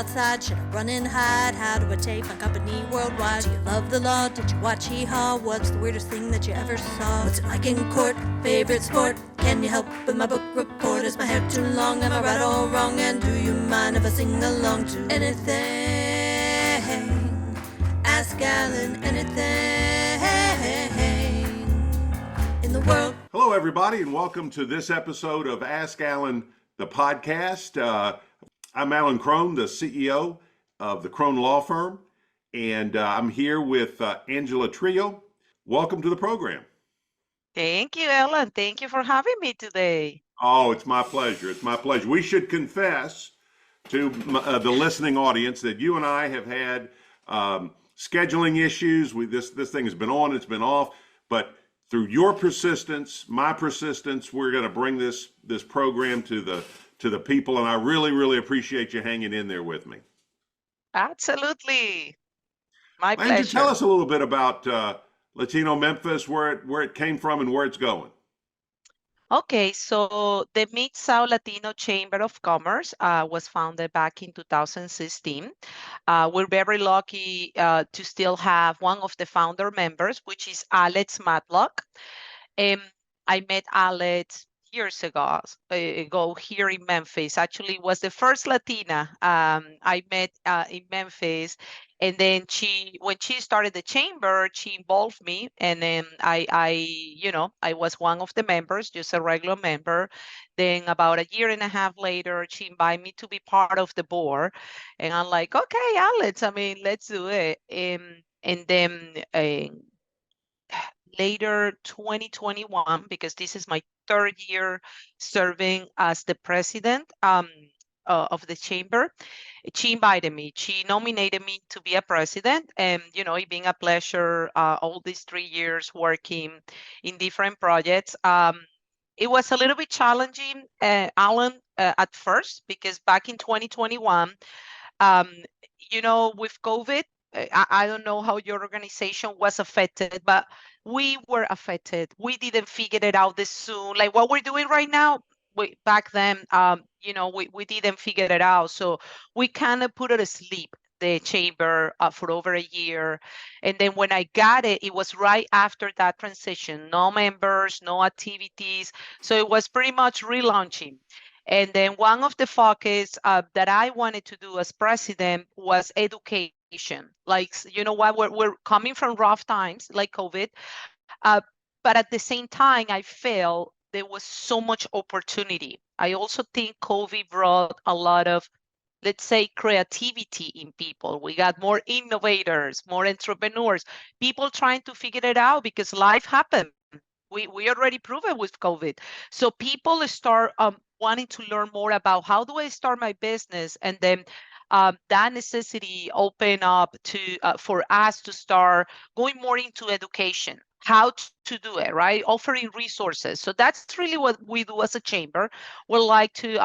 outside? Should I run and hide? How do I take my company worldwide? Do you love the law? Did you watch Hee-Haw? What's the weirdest thing that you ever saw? What's it like in court? Favorite sport? Can you help with my book report? Is my hair too long? Am I right or wrong? And do you mind if I sing along to anything? Ask Alan anything in the world. Hello, everybody, and welcome to this episode of Ask Alan, the podcast. I'm Alan Crone, the CEO of the Crone Law Firm, and I'm here with Angela Trillo. Welcome to the program. Thank you, Ellen. Thank you for having me today. Oh, it's my pleasure. It's my pleasure. We should confess to the listening audience that you and I have had scheduling issues. This thing has been on, it's been off, but through your persistence, my persistence, we're going to bring this program to the people, and I really appreciate you hanging in there with me. Absolutely, my Why pleasure. don't you tell us a little bit about Latino Memphis, where it came from and where it's going? Okay, so the Mid-South Latino Chamber of Commerce was founded back in 2016. We're very lucky to still have one of the founder members, which is Alex Matlock. I met Alex years ago here in Memphis. Actually, was the first Latina I met in Memphis. And then when she started the chamber, she involved me, and then I was one of the members, just a regular member. Then about a year and a half later, she invited me to be part of the board, and I'm like, okay, Alex, I mean, let's do it. And then later 2021, because this is my third year serving as the president of the chamber, she invited me. She nominated me to be a president, and it being a pleasure all these 3 years working in different projects. It was a little bit challenging, Alan, at first, because back in 2021, with COVID, I don't know how your organization was affected, but we were affected. We didn't figure it out this soon. Like what we're doing right now, back then, we didn't figure it out. So we kind of put it asleep, the chamber, for over a year. And then when I got it, it was right after that transition. No members, no activities. So it was pretty much relaunching. And then one of the focus that I wanted to do as president was education. Like, you know what, we're coming from rough times like COVID, but at the same time, I felt there was so much opportunity. I also think COVID brought a lot of, let's say, creativity in people. We got more innovators, more entrepreneurs, people trying to figure it out because life happened. We already proven with COVID. So people start wanting to learn more about how do I start my business, and then that necessity open up for us to start going more into education, how to do it, right? Offering resources. So that's really what we do as a chamber. We like to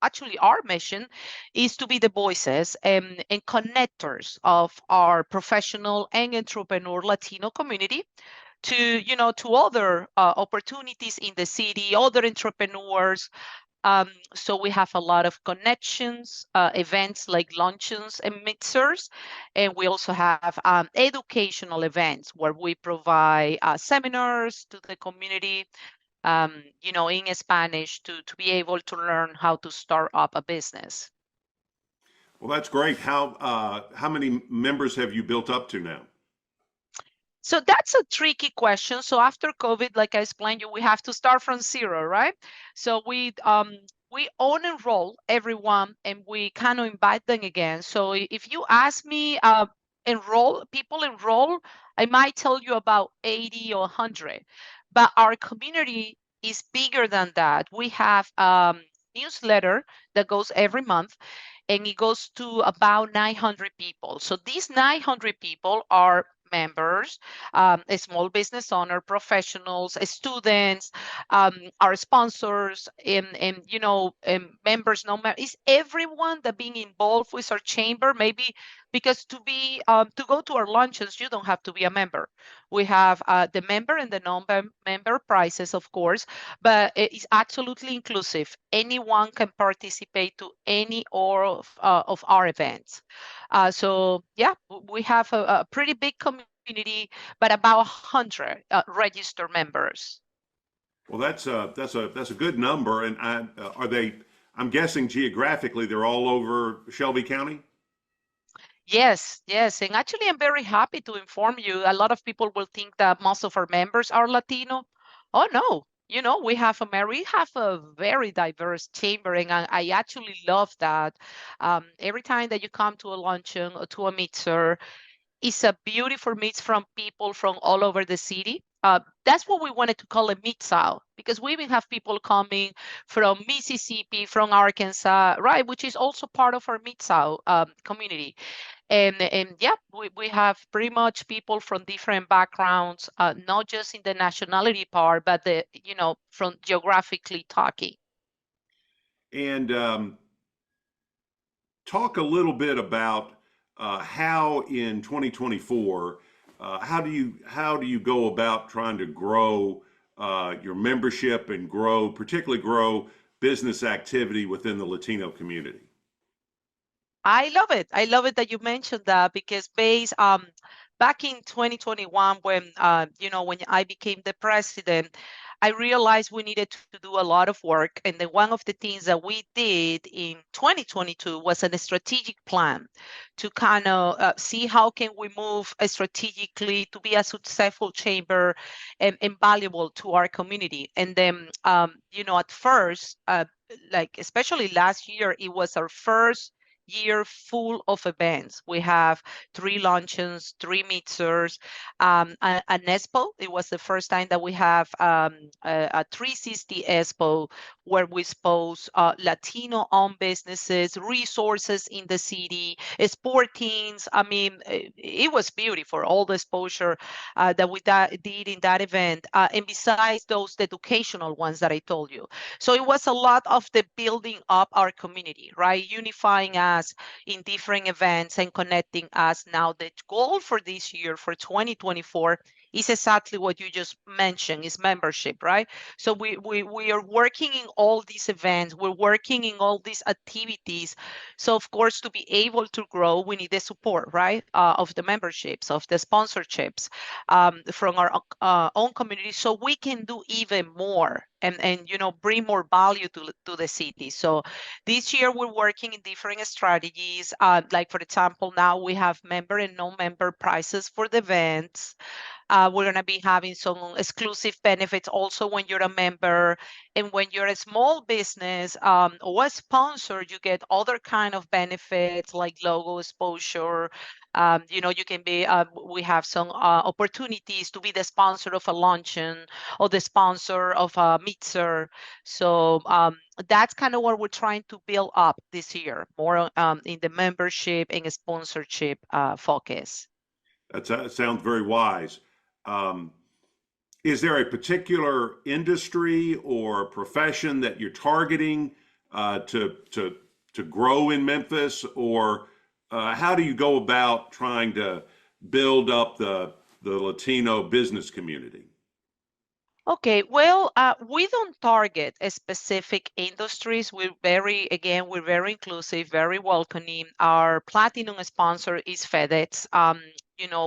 actually, our mission is to be the voices and connectors of our professional and entrepreneur Latino community to other opportunities in the city, other entrepreneurs. So we have a lot of connections, events like luncheons and mixers, and we also have educational events where we provide seminars to the community, in Spanish to be able to learn how to start up a business. Well, that's great. How many members have you built up to now? So that's a tricky question. So after COVID, like I explained you, we have to start from zero, right? So we enroll everyone, and we kind of invite them again. So if you ask me, people enroll, I might tell you about 80 or 100, but our community is bigger than that. We have newsletter that goes every month, and it goes to about 900 people. So these 900 people are members, a small business owner, professionals, students, our sponsors, and members. It's everyone that being involved with our chamber. Maybe because to go to our luncheons, you don't have to be a member. We have the member and the non-member prices, of course, but it is absolutely inclusive. Anyone can participate to any or of our events. So yeah, we have a pretty big community, but about 100 registered members. Well, that's a good number, and are they? I'm guessing geographically they're all over Shelby County. Yes, yes. And actually, I'm very happy to inform you. A lot of people will think that most of our members are Latino. Oh, no. We have a very diverse chamber, and I actually love that. Every time that you come to a luncheon or to a mixer, it's a beautiful mix from people from all over the city. That's what we wanted to call a mix-out, because we even have people coming from Mississippi, from Arkansas, right, which is also part of our mix-out community. And yeah, we have pretty much people from different backgrounds, not just in the nationality part, but from geographically talking. And talk a little bit about how in 2024, how do you go about trying to grow your membership and particularly grow business activity within the Latino community? I love it. I love it that you mentioned that, because back in 2021, when when I became the president, I realized we needed to do a lot of work. And then one of the things that we did in 2022 was a strategic plan to kind of see how can we move strategically to be a successful chamber and valuable to our community. And then at first, like especially last year, it was our first year full of events. We have 3 luncheons, 3 mixers, an expo. It was the first time that we have a 360 expo where we expose Latino-owned businesses, resources in the city, sport teams. I mean, it was beautiful, all the exposure that we did in that event. And besides those, the educational ones that I told you. So it was a lot of the building up our community, right? Unifying us in different events and connecting us. Now, the goal for this year, for 2024, is exactly what you just mentioned, is membership, right? So we are working in all these events, we're working in all these activities. So of course, to be able to grow, we need the support, right, of the memberships, of the sponsorships from our own community, so we can do even more and bring more value to the city. So this year we're working in different strategies. Like for example, now we have member and non-member prices for the events. We're going to be having some exclusive benefits also when you're a member. And when you're a small business or a sponsor, you get other kind of benefits like logo exposure. You can be, we have some opportunities to be the sponsor of a luncheon or the sponsor of a mixer. So that's kind of what we're trying to build up this year, more in the membership and sponsorship focus. That sounds very wise. Um, is there a particular industry or profession that you're targeting to grow in Memphis, or how do you go about trying to build up the Latino business community? Okay, well, we don't target a specific industries. We're very inclusive, very welcoming. Our platinum sponsor is FedEx.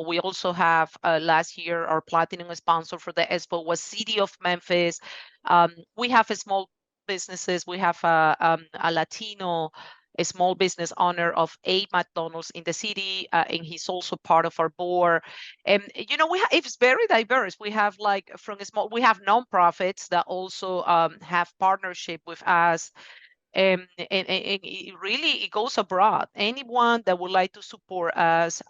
We also have last year our platinum sponsor for the expo was City of Memphis. We have a small businesses. We have a Latino, a small business owner of a McDonald's in the city, and he's also part of our board. And it's very diverse. We have we have nonprofits that also have partnership with us. And it goes abroad. Anyone that would like to support us,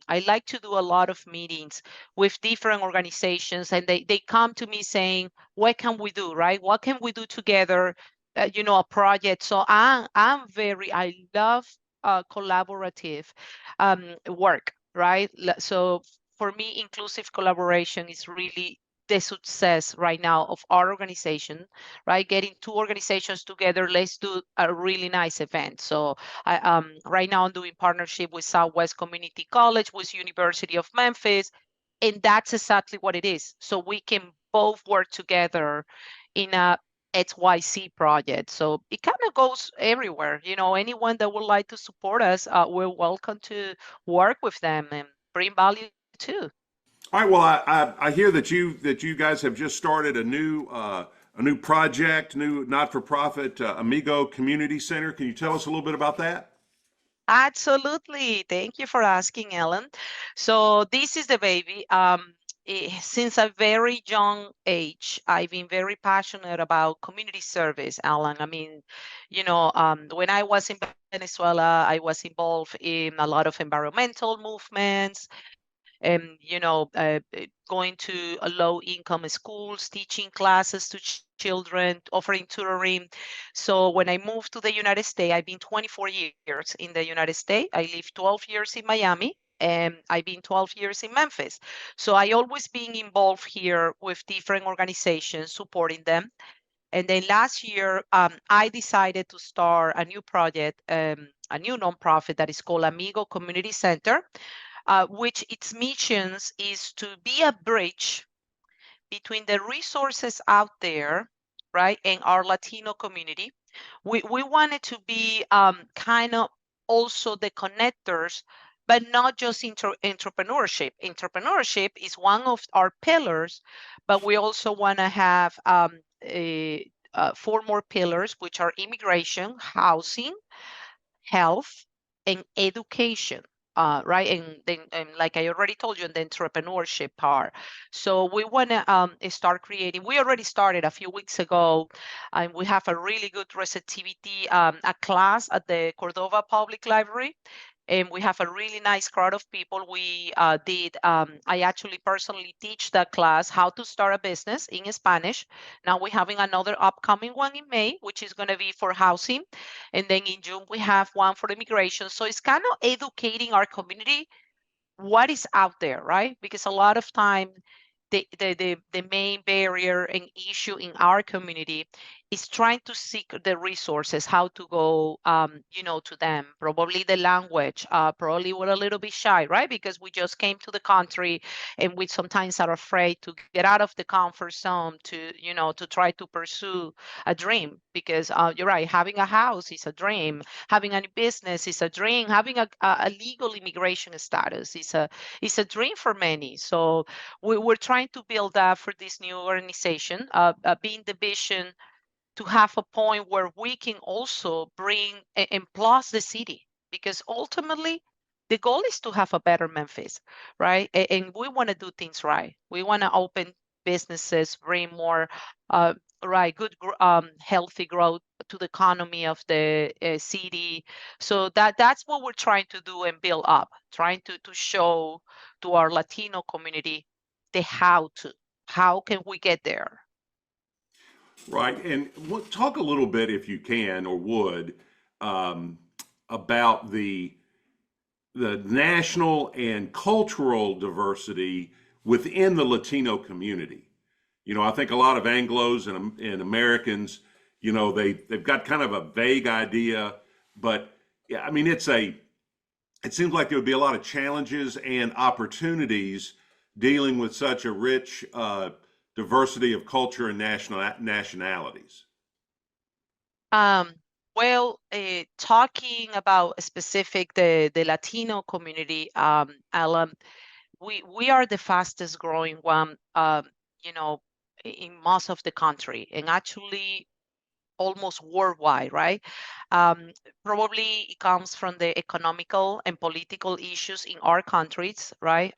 I like to do a lot of meetings with different organizations, and they come to me saying, what can we do, right? What can we do together? A project. So I love collaborative work, right? So for me, inclusive collaboration is really the success right now of our organization, right? Getting two organizations together, let's do a really nice event. So right now I'm doing partnership with Southwest Community College, with University of Memphis, and that's exactly what it is. So we can both work together in a XYZ project. So it kind of goes everywhere. Anyone that would like to support us, we're welcome to work with them and bring value too. All right. Well, I hear that you guys have just started a new project, new not for profit Amigo Community Center. Can you tell us a little bit about that? Absolutely. Thank you for asking, Ellen. So this is the baby. Since a very young age, I've been very passionate about community service, Alan. I mean, when I was in Venezuela, I was involved in a lot of environmental movements, and going to a low income schools, teaching classes to children, offering tutoring. So when I moved to the United States, I've been 24 years in the United States. I lived 12 years in Miami, and I've been 12 years in Memphis. So I always been involved here with different organizations, supporting them. And then last year, I decided to start a new project, a new nonprofit that is called Amigo Community Center, which its missions is to be a bridge between the resources out there, right, and our Latino community. We wanted to be kind of also the connectors, but not just entrepreneurship. Entrepreneurship is one of our pillars, but we also want to have four more pillars, which are immigration, housing, health, and education. Right, and then, like I already told you, in the entrepreneurship part. So we want to start creating. We already started a few weeks ago, and we have a really good receptivity. A class at the Cordova Public Library, and we have a really nice crowd of people. We did. I actually personally teach that class how to start a business in Spanish. Now we're having another upcoming one in May, which is going to be for housing. And then in June, we have one for immigration. So it's kind of educating our community what is out there, right? Because a lot of time, the main barrier and issue in our community is trying to seek the resources, how to go, to them. Probably the language, probably we're a little bit shy, right? Because we just came to the country, and we sometimes are afraid to get out of the comfort zone to try to pursue a dream. Because you're right, having a house is a dream, having a business is a dream, having a legal immigration status is a dream for many. So we're trying to build that for this new organization, being the vision to have a point where we can also bring and plus the city, because ultimately the goal is to have a better Memphis, right? And we want to do things right. We want to open businesses, bring more right, good, healthy growth to the economy of the city. So that's what we're trying to do and build up, trying to show to our Latino community the how can we get there. Right. And talk a little bit, if you can or would, about the national and cultural diversity within the Latino community. I think a lot of Anglos and Americans, they've got kind of a vague idea, but yeah, I mean, it seems like there would be a lot of challenges and opportunities dealing with such a rich diversity of culture and nationalities. Um, well, talking about specific the Latino community, Alan, we are the fastest growing one, you know, in most of the country, and actually almost worldwide, right? Um, Probably it comes from the economical and political issues in our countries, right?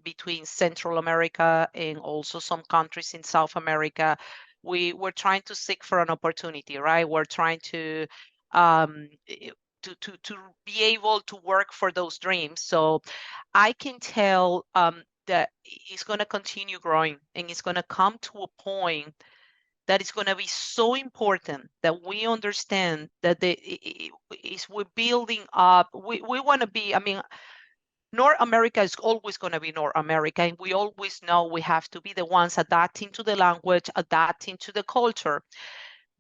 Between Central America and also some countries in South America, we're trying to seek for an opportunity, right? We're trying to um, to be able to work for those dreams. So I can tell that it's going to continue growing, and it's going to come to a point that is going to be so important that we understand that is we're building up. We want to be. I mean, North America is always going to be North America, and we always know we have to be the ones adapting to the language, adapting to the culture.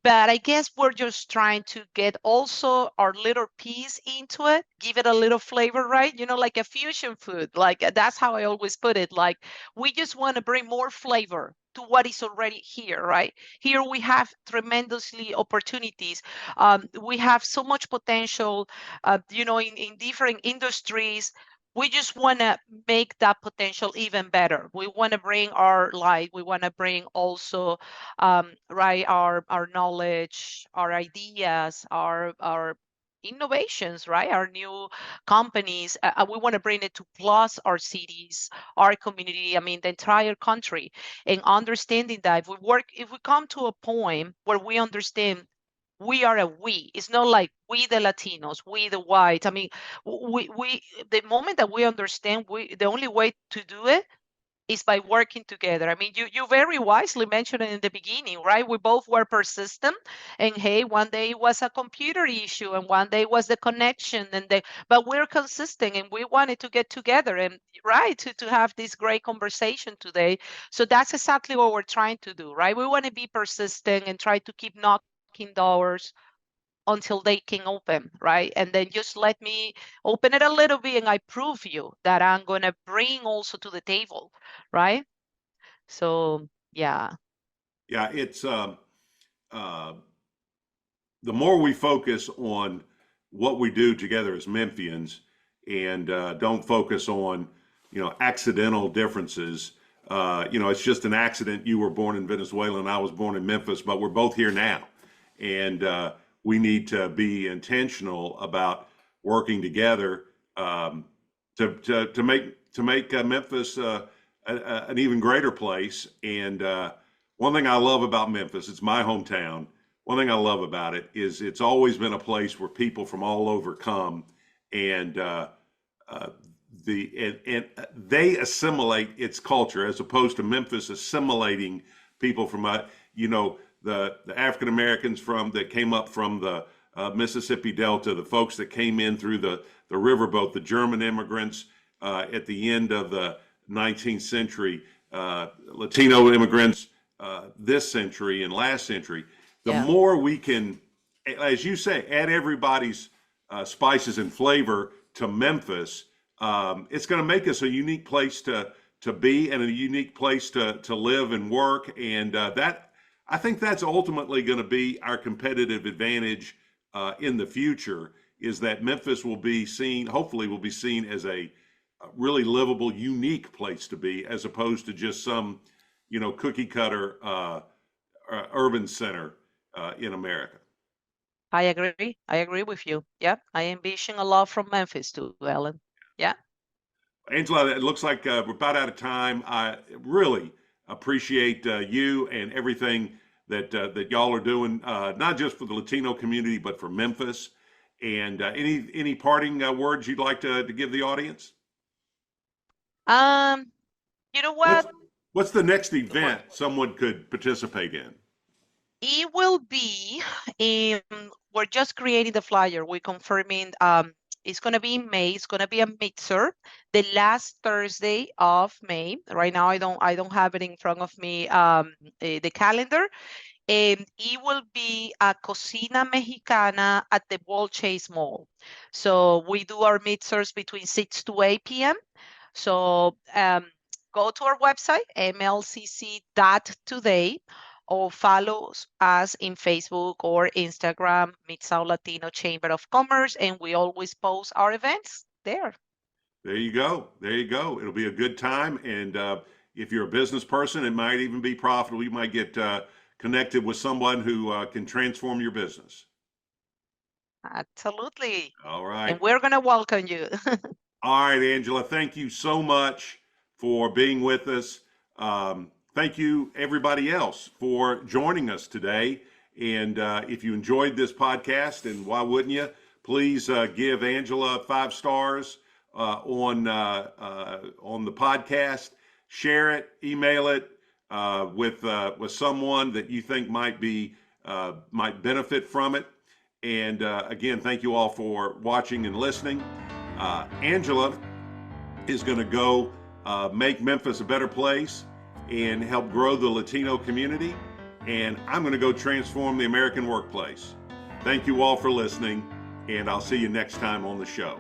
But I guess we're just trying to get also our little piece into it, give it a little flavor, right? Like a fusion food. Like that's how I always put it. Like we just want to bring more flavor to what is already here, right? Here we have tremendously opportunities. We have so much potential, in different industries. We just want to make that potential even better. We want to bring our light. We want to bring also right, our knowledge, our ideas, our innovations, right, our new companies. We want to bring it to plus our cities, our community, I mean the entire country, and understanding that if we come to a point where we understand we are a we, it's not like we the Latinos, we the whites. I mean, we the moment that we understand, the only way to do it is by working together. I mean, you very wisely mentioned it in the beginning, right? We both were persistent, and hey, one day it was a computer issue, and one day was the connection, but we're consistent, and we wanted to get together and right to have this great conversation today. So that's exactly what we're trying to do, right? We want to be persistent and try to keep knocking doors until they can open, right? And then just let me open it a little bit and I prove you that I'm going to bring also to the table, right? So, yeah. Yeah, it's the more we focus on what we do together as Memphians and don't focus on, accidental differences. It's just an accident. You were born in Venezuela and I was born in Memphis, but we're both here now. And we need to be intentional about working together to make Memphis an even greater place. And one thing I love about Memphis, it's my hometown. One thing I love about it is it's always been a place where people from all over come, and they assimilate its culture as opposed to Memphis assimilating people from the African Americans that came up from the Mississippi Delta, the folks that came in through the riverboat, the German immigrants at the end of the 19th century, Latino immigrants this century and last century. The more we can, as you say, add everybody's spices and flavor to Memphis, it's going to make us a unique place to be and a unique place to live and work. And I think that's ultimately going to be our competitive advantage in the future, is that Memphis hopefully will be seen as a really livable, unique place to be, as opposed to just some, cookie cutter urban center in America. I agree. I agree with you. Yeah. I envision a lot from Memphis too, Ellen. Yeah. Angela, it looks like we're about out of time. I really appreciate you and everything that y'all are doing, not just for the Latino community, but for Memphis. And any parting words you'd like to give the audience? You know what? What's the next event someone could participate in? It will be, we're just creating the flyer. We're confirming it's going to be in May. It's going to be a mixer, the last Thursday of May. Right now, I don't have it in front of me, the calendar. It will be a Cocina Mexicana at the Wall Chase Mall. So we do our mixers between 6 to 8 p.m. So go to our website, mlcc.today, or follow us in Facebook or Instagram, Mid-South Latino Chamber of Commerce, and we always post our events there. There you go. There you go. It'll be a good time. And if you're a business person, it might even be profitable. You might get connected with someone who can transform your business. Absolutely. All right. And we're going to welcome you. All right, Angela, thank you so much for being with us. Thank you, everybody else, for joining us today. And if you enjoyed this podcast, and why wouldn't you, please give Angela 5 stars on the podcast. Share it, email it with someone that you think might benefit from it. And again, thank you all for watching and listening. Angela, is going to go make Memphis a better place and help grow the Latino community. And I'm going to go transform the American workplace. Thank you all for listening, and I'll see you next time on the show.